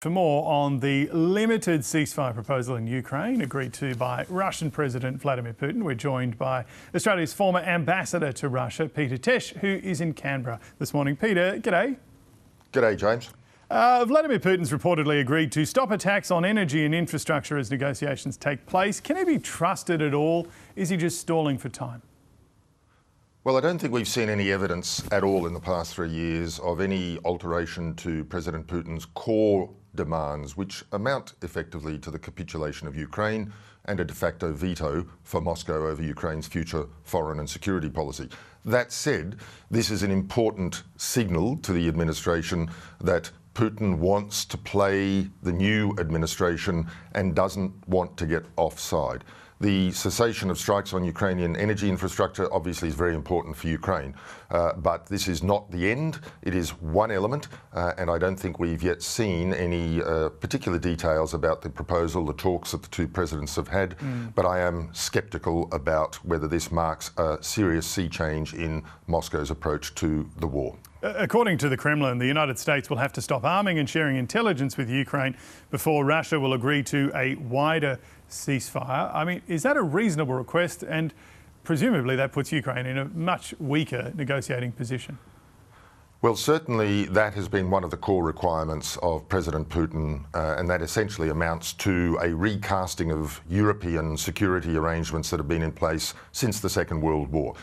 For more on the limited ceasefire proposal in Ukraine, agreed to by Russian President Vladimir Putin, we're joined by Australia's former ambassador to Russia, Peter Tesch, who is in Canberra this morning. Peter, g'day. G'day, James. Vladimir Putin's reportedly agreed to stop attacks on energy and infrastructure as negotiations take place. Can he be trusted at all? Is he just stalling for time? Well, I don't think we've seen any evidence at all in the past 3 years of any alteration to President Putin's core demands, which amount effectively to the capitulation of Ukraine and a de facto veto for Moscow over Ukraine's future foreign and security policy. That said, this is an important signal to the administration that Putin wants to play the new administration and doesn't want to get offside. The cessation of strikes on Ukrainian energy infrastructure obviously is very important for Ukraine, but this is not the end. It is one element, and I don't think we've yet seen any particular details about the proposal, the talks that the two presidents have had, but I am sceptical about whether this marks a serious sea change in Moscow's approach to the war. According to the Kremlin, the United States will have to stop arming and sharing intelligence with Ukraine before Russia will agree to a wider ceasefire. I mean, is that a reasonable request? And presumably that puts Ukraine in a much weaker negotiating position. Well, certainly that has been one of the core requirements of President Putin, and that essentially amounts to a recasting of European security arrangements that have been in place since the Second World War.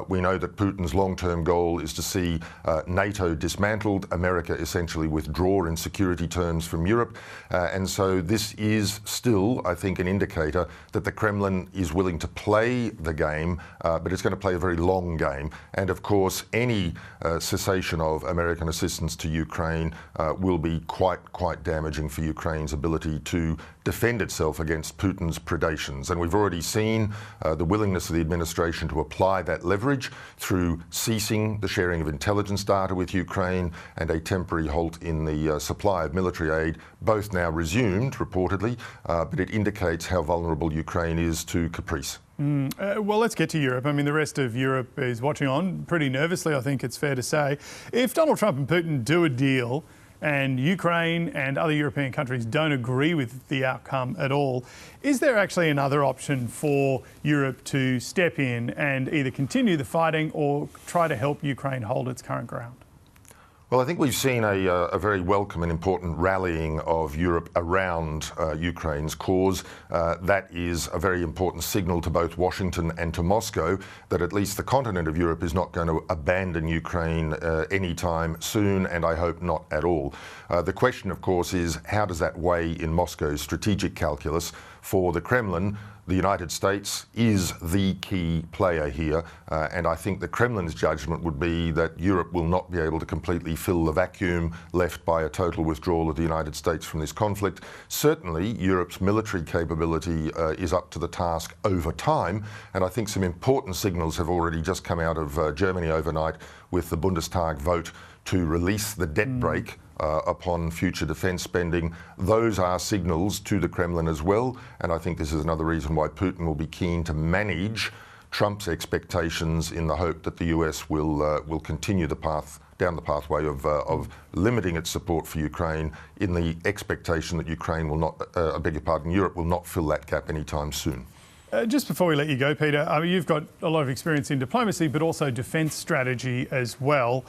We know that Putin's long-term goal is to see NATO dismantled, America essentially withdraw in security terms from Europe, and so this is still, I think, an indicator that the Kremlin is willing to play the game, but it's going to play a very long game. And of course, any cessation of American assistance to Ukraine will be quite damaging for Ukraine's ability to defend itself against Putin's predations. And we've already seen the willingness of the administration to apply that leverage through ceasing the sharing of intelligence data with Ukraine and a temporary halt in the supply of military aid, both now resumed reportedly, but it indicates how vulnerable Ukraine is to caprice. Well, let's get to Europe. I mean, the rest of Europe is watching on pretty nervously, I think it's fair to say. If Donald Trump and Putin do a deal and Ukraine and other European countries don't agree with the outcome at all, is there actually another option for Europe to step in and either continue the fighting or try to help Ukraine hold its current ground? Well, I think we've seen a very welcome and important rallying of Europe around Ukraine's cause. That is a very important signal to both Washington and to Moscow that at least the continent of Europe is not going to abandon Ukraine anytime soon, and I hope not at all. The question, of course, is how does that weigh in Moscow's strategic calculus? For the Kremlin, the United States is the key player here, and I think the Kremlin's judgment would be that Europe will not be able to completely fill the vacuum left by a total withdrawal of the United States from this conflict. Certainly, Europe's military capability is up to the task over time, and I think some important signals have already just come out of Germany overnight with the Bundestag vote to release the debt brake upon future defence spending. Those are signals to the Kremlin as well, and I think this is another reason why Putin will be keen to manage Trump's expectations in the hope that the US will continue down the pathway of limiting its support for Ukraine in the expectation that Ukraine will not, Europe will not fill that gap anytime soon. Just before we let you go, Peter, I mean, you've got a lot of experience in diplomacy, but also defence strategy as well.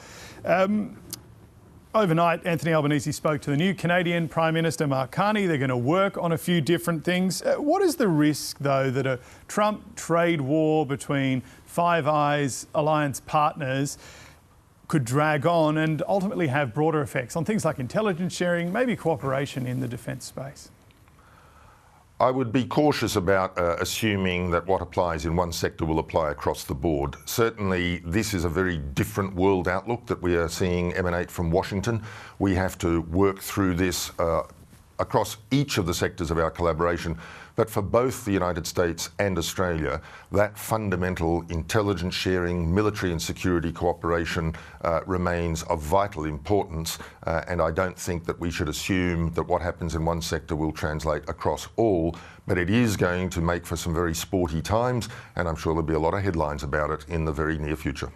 Overnight, Anthony Albanese spoke to the new Canadian Prime Minister, Mark Carney. They're going to work on a few different things. What is the risk, though, that a Trump trade war between Five Eyes alliance partners could drag on and ultimately have broader effects on things like intelligence sharing, maybe cooperation in the defence space? I would be cautious about assuming that what applies in one sector will apply across the board. Certainly, this is a very different world outlook that we are seeing emanate from Washington. We have to work through this across each of the sectors of our collaboration. But for both the United States and Australia, that fundamental intelligence sharing, military and security cooperation remains of vital importance. And I don't think that we should assume that what happens in one sector will translate across all. But it is going to make for some very sporty times, and I'm sure there'll be a lot of headlines about it in the very near future.